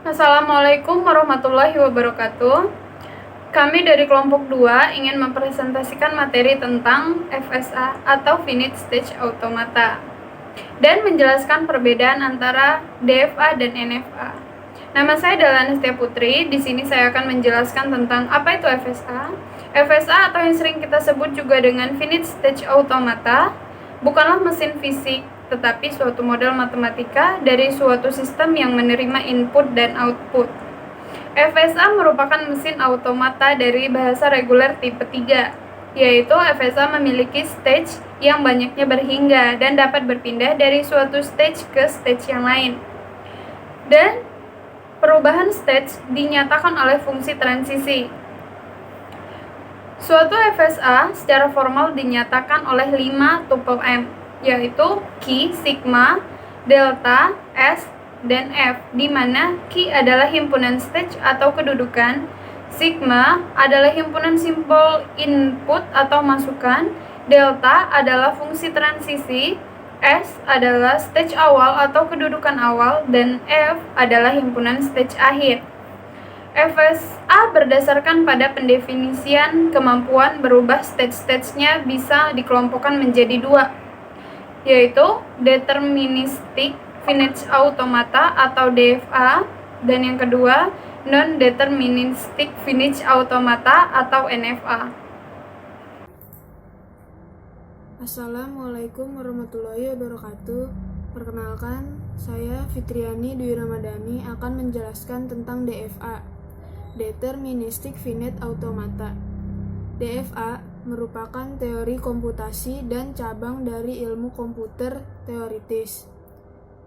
Assalamualaikum warahmatullahi wabarakatuh. Kami dari kelompok 2 ingin mempresentasikan materi tentang FSA atau Finite Stage Automata dan menjelaskan perbedaan antara DFA dan NFA. Nama saya adalah Anastia Putri. Di sini saya akan menjelaskan tentang apa itu FSA. FSA atau yang sering kita sebut juga dengan Finite Stage Automata bukanlah mesin fisik, tetapi suatu model matematika dari suatu sistem yang menerima input dan output. FSA merupakan mesin automata dari bahasa reguler tipe 3, yaitu FSA memiliki stage yang banyaknya berhingga dan dapat berpindah dari suatu stage ke stage yang lain. Dan perubahan stage dinyatakan oleh fungsi transisi. Suatu FSA secara formal dinyatakan oleh 5 tuple M, yaitu Q, sigma, delta, S, dan F, di mana Q adalah himpunan stage atau kedudukan, sigma adalah himpunan simbol input atau masukan, delta adalah fungsi transisi, S adalah stage awal atau kedudukan awal, dan F adalah himpunan stage akhir. FSA berdasarkan pada pendefinisian kemampuan berubah stage-stage-nya bisa dikelompokkan menjadi 2, yaitu deterministic finite automata atau DFA, dan yang kedua non-deterministic finite automata atau NFA. Assalamualaikum warahmatullahi wabarakatuh. Perkenalkan, saya Fitriani Dwi Ramadhani akan menjelaskan tentang DFA, Deterministic Finite Automata. DFA merupakan teori komputasi dan cabang dari ilmu komputer teoritis.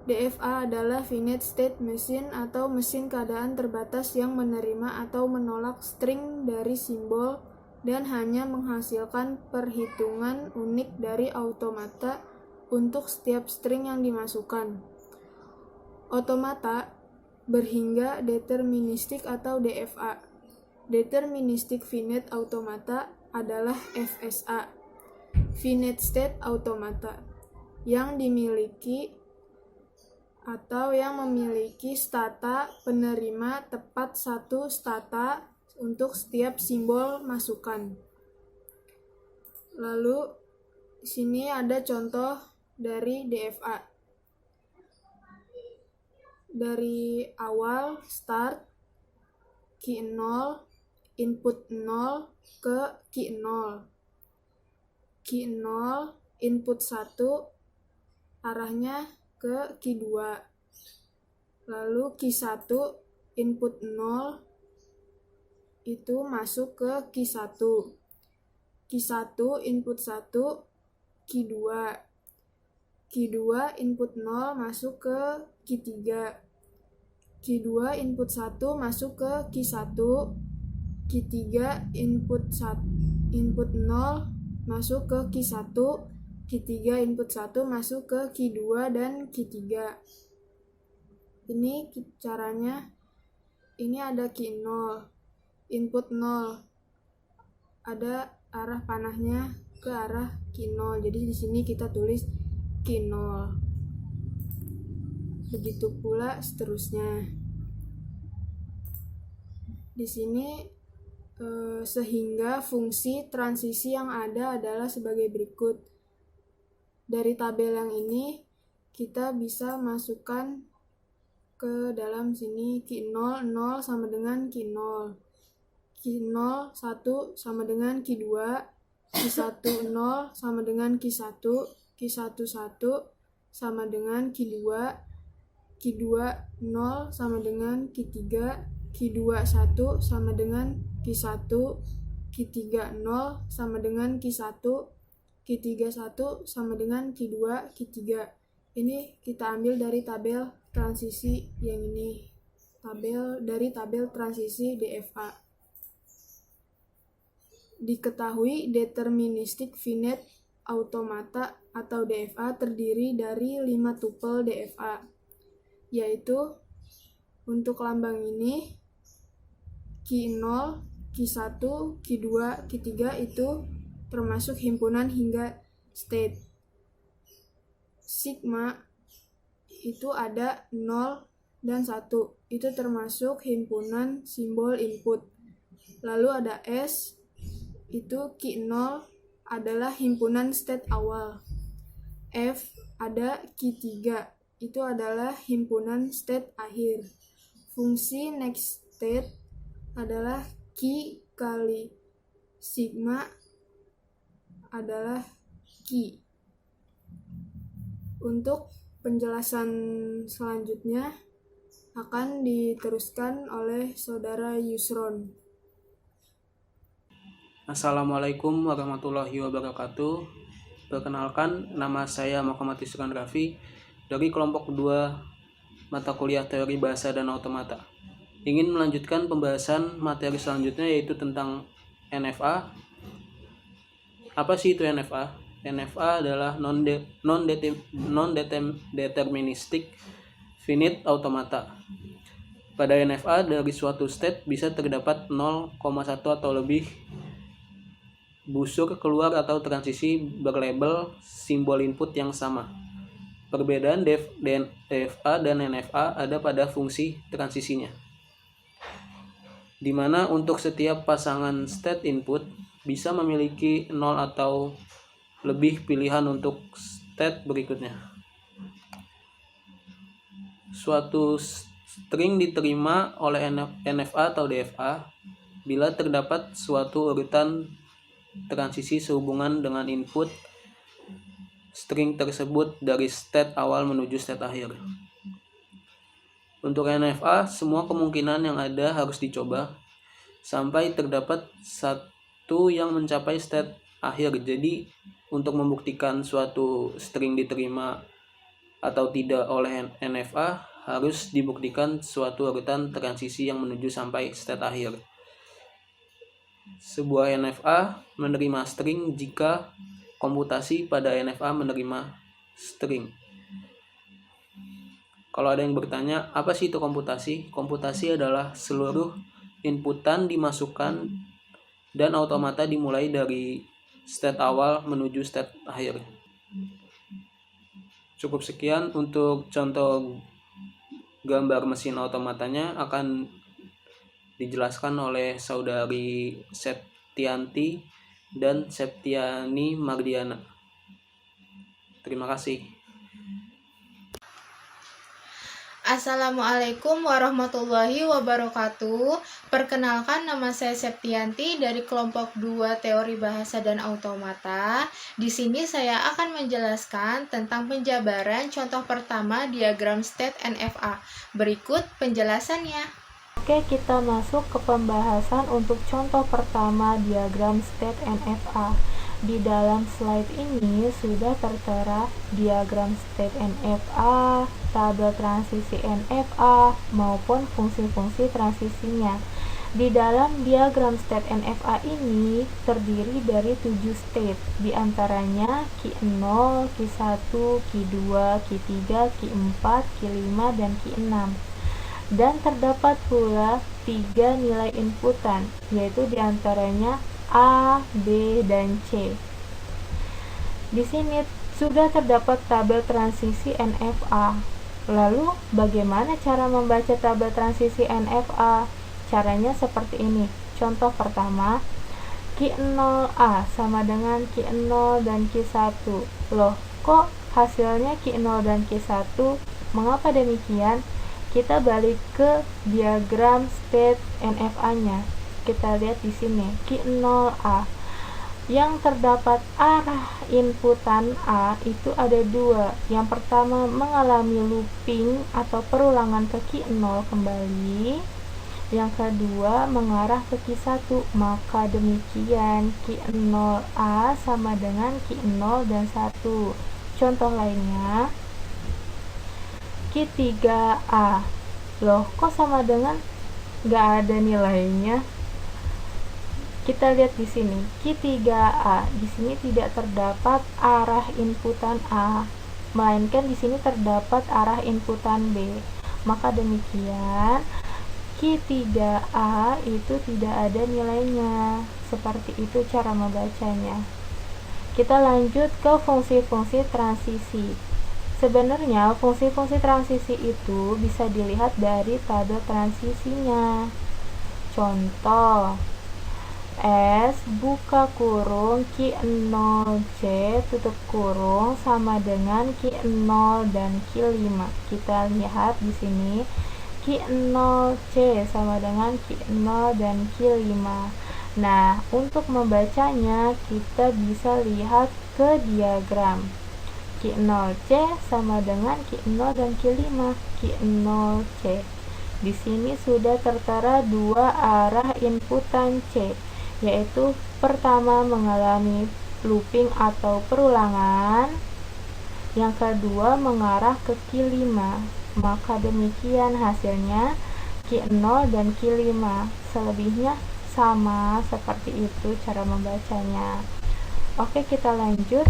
DFA adalah finite state machine atau mesin keadaan terbatas yang menerima atau menolak string dari simbol dan hanya menghasilkan perhitungan unik dari automata untuk setiap string yang dimasukkan. Automata berhingga deterministik atau DFA. Deterministic Finite Automata adalah FSA, Finite State Automata, yang dimiliki atau yang memiliki stata penerima tepat satu stata untuk setiap simbol masukan. Lalu di sini ada contoh dari DFA. Dari awal start key 0, input 0 ke key 0. Key 0, input 1 arahnya ke key 2. Lalu key 1, input 0 itu masuk ke key 1. Key 1, input 1, key 2. Key 2, input 0 masuk ke key 3. Key 2, input 1 masuk ke key 1. Key 3, input 0 masuk ke key 1. Key 3, input 1 masuk ke key 2 dan key 3. Ini caranya. Ini ada key 0, input 0. Ada arah panahnya ke arah key 0. Jadi di sini kita tulis key 0. Begitu pula seterusnya. Di sini sehingga fungsi transisi yang ada adalah sebagai berikut. Dari tabel yang ini kita bisa masukkan ke dalam sini key 0, 0 sama dengan key 0. Key 0, 1 sama dengan key 2. Key 1, 0 sama dengan key 1. Key 1, 1 sama dengan key 2. Key 2, 0 sama dengan key 3. Key 2, 1 sama dengan key 1. Key 3, 0 sama dengan key 1. Key 3, 1 sama dengan key 2, key 3. Ini kita ambil dari tabel transisi yang ini. Dari tabel transisi DFA. Diketahui deterministic finite automata atau DFA terdiri dari 5 tupel DFA, yaitu untuk lambang ini key 0, key 1, key 2, key 3 itu termasuk himpunan hingga state. Sigma itu ada 0 dan 1. Itu termasuk himpunan simbol input. Lalu ada S, itu key 0 adalah himpunan state awal. F, ada key 3, itu adalah himpunan state akhir. Fungsi next state adalah key kali sigma adalah key. Untuk penjelasan selanjutnya akan diteruskan oleh Saudara Yusron. Assalamualaikum warahmatullahi wabarakatuh. Perkenalkan, nama saya Muhammad Yusron Raffi dari kelompok 2 mata kuliah teori bahasa dan automata. Ingin melanjutkan pembahasan materi selanjutnya, yaitu tentang NFA. Apa sih itu NFA? NFA adalah non-deterministic finite automata. Pada NFA, dari suatu state bisa terdapat 0,1 atau lebih busur keluar atau transisi berlabel simbol input yang sama. Perbedaan DFA dan NFA ada pada fungsi transisinya, di mana untuk setiap pasangan state input bisa memiliki 0 atau lebih pilihan untuk state berikutnya. Suatu string diterima oleh NFA atau DFA bila terdapat suatu urutan transisi sehubungan dengan input string tersebut dari state awal menuju state akhir. Untuk NFA, semua kemungkinan yang ada harus dicoba sampai terdapat satu yang mencapai state akhir. Jadi, untuk membuktikan suatu string diterima atau tidak oleh NFA, harus dibuktikan suatu urutan transisi yang menuju sampai state akhir. Sebuah NFA menerima string jika komputasi pada NFA menerima string. Kalau ada yang bertanya, apa sih itu komputasi? Komputasi adalah seluruh inputan dimasukkan dan automata dimulai dari state awal menuju state akhir. Cukup sekian untuk contoh gambar mesin otomatanya, akan dijelaskan oleh Saudari Septianti dan Septiani Mardiana. Terima kasih. Assalamualaikum warahmatullahi wabarakatuh. Perkenalkan, nama saya Septianti dari kelompok 2 teori bahasa dan automata. Di sini saya akan menjelaskan tentang penjabaran contoh pertama diagram state NFA. Berikut penjelasannya. Oke, kita masuk ke pembahasan untuk contoh pertama diagram state NFA. Di dalam slide ini sudah tertera diagram state NFA, tabel transisi NFA, maupun fungsi-fungsi transisinya. Di dalam diagram state NFA ini terdiri dari 7 state, diantaranya Q0, Q1, Q2, Q3, Q4, Q5, dan Q6. Dan terdapat pula 3 nilai inputan, yaitu diantaranya A, B, dan C. Di sini sudah terdapat tabel transisi NFA. Lalu, bagaimana cara membaca tabel transisi NFA? Caranya seperti ini. Contoh pertama, Q0A sama dengan Q0 dan Q1. Loh, kok hasilnya Q0 dan Q1? Mengapa demikian? Kita balik ke diagram state NFA-nya. Kita lihat di sini, Q0A. Yang terdapat arah inputan A itu ada 2. Yang pertama mengalami looping atau perulangan ke Q0 kembali. Yang kedua mengarah ke Q1. Maka demikian Q0A sama dengan Q0 dan 1. Contoh lainnya, Q3A. Loh, kok sama dengan nggak ada nilainya? Kita lihat di sini, Q3A. Di sini tidak terdapat arah inputan A, melainkan di sini terdapat arah inputan B. Maka demikian, Q3A itu tidak ada nilainya. Seperti itu cara membacanya. Kita lanjut ke fungsi-fungsi transisi. Sebenarnya fungsi-fungsi transisi itu bisa dilihat dari tabel transisinya. Contoh, S buka kurung Q0C tutup kurung sama dengan Q0 dan Q5. Kita lihat di sini Q0C sama dengan Q0 dan Q5. Nah, untuk membacanya kita bisa lihat ke diagram. Q0C sama dengan Q0 dan Q5. Q0C. Di sini sudah tertera dua arah inputan C, yaitu pertama mengalami looping atau perulangan, yang kedua mengarah ke Q5. Maka demikian hasilnya Q0 dan Q5. Selebihnya sama seperti itu cara membacanya. Oke, kita lanjut.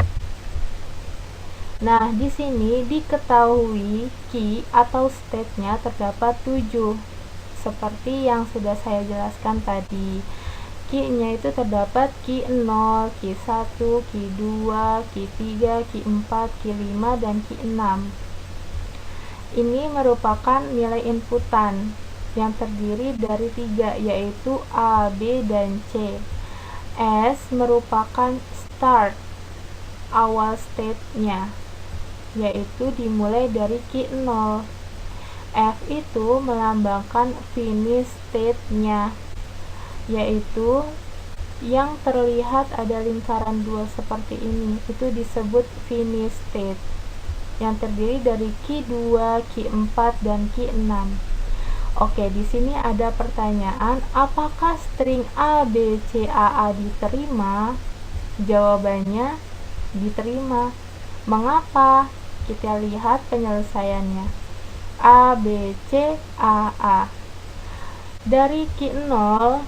Nah, di sini diketahui key atau state-nya terdapat 7. Seperti yang sudah saya jelaskan tadi. Key-nya itu terdapat Q0, Q1, Q2, Q3, Q4, Q5, dan Q6. Ini merupakan nilai inputan yang terdiri dari 3, yaitu A, B, dan C. S merupakan start, awal state-nya, yaitu dimulai dari Q0. F itu melambangkan finish state-nya, yaitu yang terlihat ada lingkaran 2 seperti ini, itu disebut finish state, yang terdiri dari Q2, Q4, dan Q6. Oke, di sini ada pertanyaan, apakah string A, B, C, A, A diterima? Jawabannya diterima. Mengapa? Kita lihat penyelesaiannya. A, B, C, A, A. Dari Q0,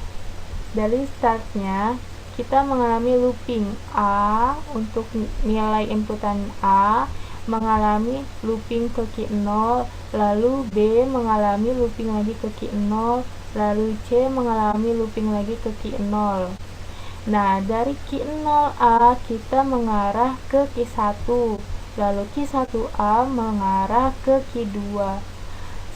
dari startnya, kita mengalami looping. A untuk nilai inputan A mengalami looping ke Q0, lalu B mengalami looping lagi ke Q0, lalu C mengalami looping lagi ke Q0. Nah, dari Q0A kita mengarah ke Q1, lalu Q1A mengarah ke Q2,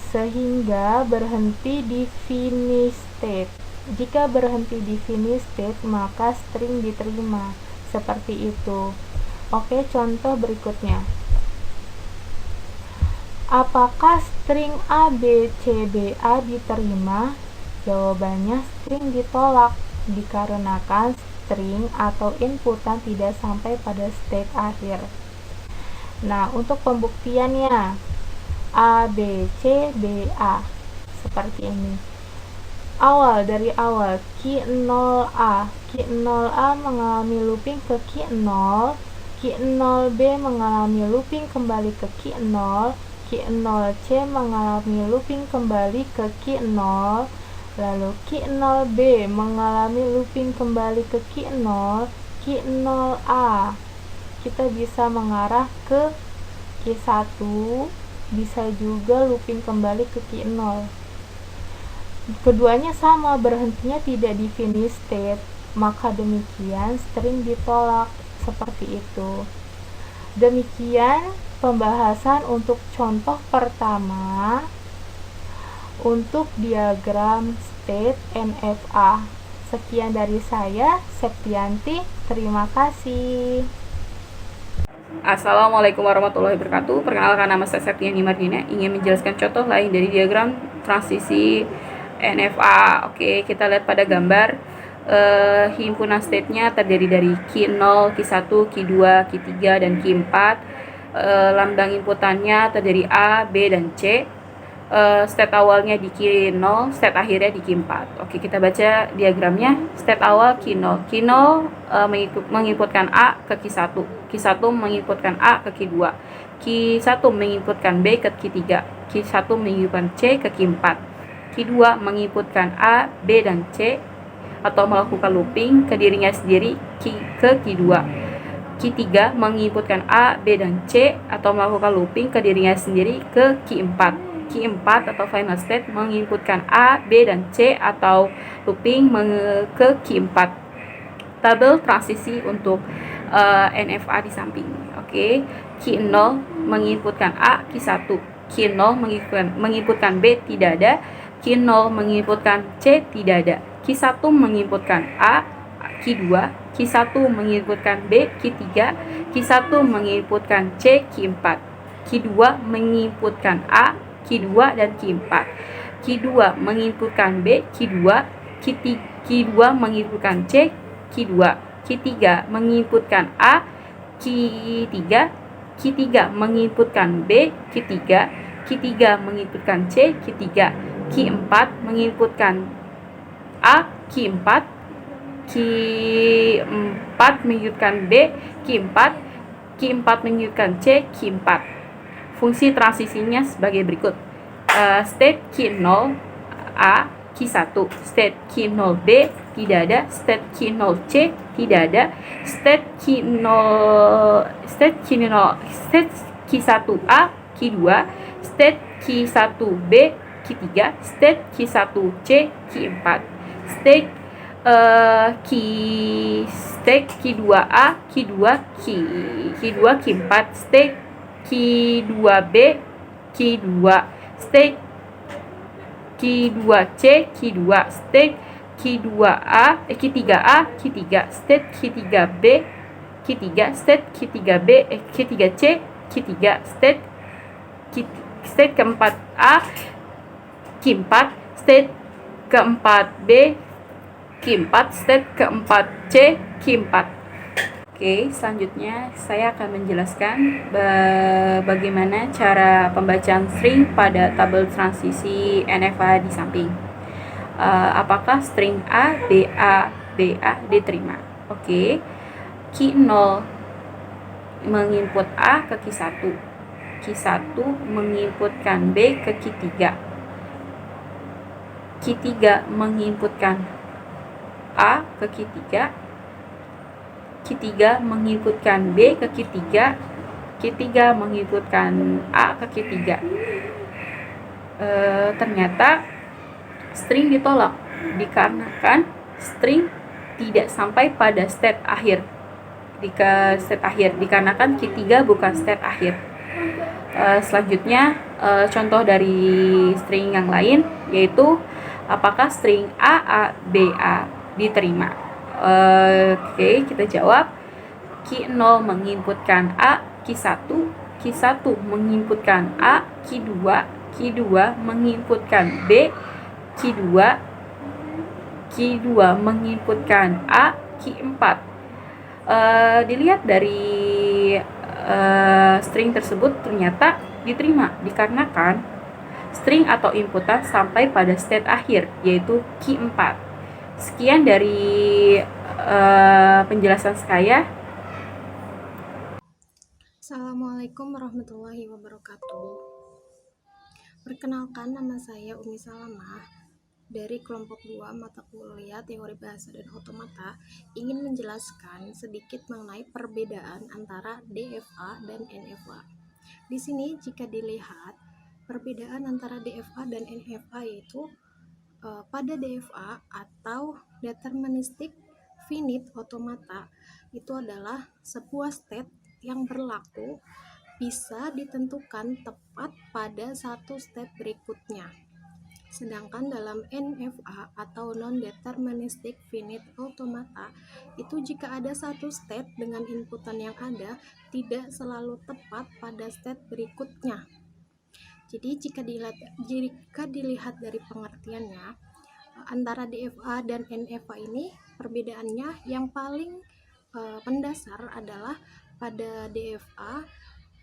sehingga berhenti di finish state. Jika berhenti di finish state, maka string diterima. Seperti itu. Oke, contoh berikutnya. Apakah string A, B, C, B, A diterima? Jawabannya string ditolak, dikarenakan string atau inputan tidak sampai pada state akhir. Nah, untuk pembuktiannya, A, B, C, B, A. Seperti ini. Dari awal, Q0A. Q0A mengalami looping ke Q0, Q0B mengalami looping kembali ke Q0, Q0C mengalami looping kembali ke Q0, lalu Q0B mengalami looping kembali ke Q0, Q0A. Kita bisa mengarah ke Q1, bisa juga looping kembali ke Q0. Keduanya sama, berhentinya tidak di finish state, maka demikian string ditolak. Seperti itu. Demikian pembahasan untuk contoh pertama untuk diagram state NFA. Sekian dari saya, Septianti. Terima kasih. Assalamualaikum warahmatullahi wabarakatuh. Perkenalkan, nama saya Septianti Mardina, ingin menjelaskan contoh lain dari diagram transisi NFA. Oke, kita lihat pada gambar. Himpunan state-nya terdiri dari Q0, Q1, Q2, Q3, dan Q4. Lambang inputannya terdiri A, B, dan C. State awalnya di Q0, state akhirnya di Q4. Oke, kita baca diagramnya. State awal Q0. Q0 menginputkan A ke Q1. Q1 menginputkan A ke Q2. Q1 menginputkan B ke Q3. Q1 menginputkan C ke Q4. Q2 menginputkan A, B, dan C atau melakukan looping ke dirinya sendiri ke Q2. Q3 menginputkan A, B, dan C atau melakukan looping ke dirinya sendiri ke Q4. Q4 atau final state menginputkan A, B, dan C atau looping ke Q4. Tabel transisi untuk NFA di samping. Oke, Q0 menginputkan A, Q1, Q0 menginputkan B, tidak ada. Q0 menginputkan C, tidak ada. Q1 menginputkan A, Q2, Q1 menginputkan B, Q3, Q1 menginputkan C, Q4. Q2 menginputkan A, Q2 dan Q4. Q2 menginputkan B, Q2, Q2 menginputkan C, Q2. Q3 menginputkan A, Q3, Q3 menginputkan B, Q3, Q3 menginputkan C, Q3, Q4 menginputkan A, Q4, Q4 menginputkan B, Q4, Q4 menginputkan C, Q4. Fungsi transisinya sebagai berikut. State Q0 A, Q1, state Q0 B, tidak ada. State Q0 C, tidak ada. State Q1 A, Q2, state Q1 B, Q3, state Q1 C, Q4. State Q2 A, Q2, Q4, state Q2 B, Q2, state Q2C, Q2, state Q3A, Q3, state Q3B, Q3, state Q3B, Q3C, Q3, state keempat A, Q4, state keempat B, Q4, state keempat C, Q4. Oke, selanjutnya saya akan menjelaskan bagaimana cara pembacaan string pada tabel transisi NFA di samping. Apakah string A, BA diterima? Oke, Q0 menginput A ke Q1, Q1 menginputkan B ke Q3, Q3 menginputkan A ke Q3, Q3 menginputkan B ke Q3, Q3 menginputkan A ke Q3. Ternyata string ditolak dikarenakan string tidak sampai pada state akhir. Dikarenakan Q3 bukan state akhir. Selanjutnya contoh dari string yang lain, yaitu apakah string AABA diterima? Oke, kita jawab. Q0 menginputkan A, Q1, Q1 menginputkan A, Q2, Q2 menginputkan B, Q2, Q2 menginputkan A, Q4. Dilihat dari string tersebut ternyata diterima dikarenakan string atau inputan sampai pada state akhir, yaitu Q4. Sekian dari penjelasan saya. Assalamualaikum warahmatullahi wabarakatuh. Perkenalkan, nama saya Umi Salamah dari kelompok 2 mata kuliah Teori Bahasa dan Otomata, ingin menjelaskan sedikit mengenai perbedaan antara DFA dan NFA. Di sini jika dilihat perbedaan antara DFA dan NFA yaitu pada DFA atau Deterministic Finite Automata itu adalah sebuah state yang berlaku bisa ditentukan tepat pada satu state berikutnya. Sedangkan dalam NFA atau Non-Deterministic Finite Automata itu jika ada satu state dengan inputan yang ada tidak selalu tepat pada state berikutnya. Jadi jika dilihat dari pengertiannya, antara DFA dan NFA ini perbedaannya yang paling mendasar adalah pada DFA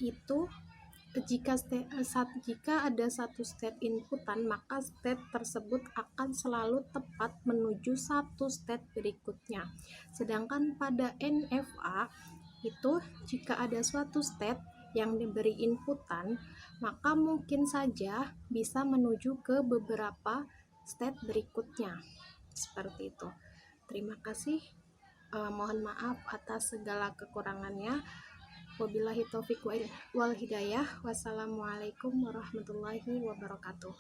itu jika ada satu state inputan, maka state tersebut akan selalu tepat menuju satu state berikutnya. Sedangkan pada NFA itu jika ada suatu state yang diberi inputan, maka mungkin saja bisa menuju ke beberapa state berikutnya. Seperti itu. Terima kasih. Mohon maaf atas segala kekurangannya. Wabillahi taufiq wal hidayah. Wassalamualaikum warahmatullahi wabarakatuh.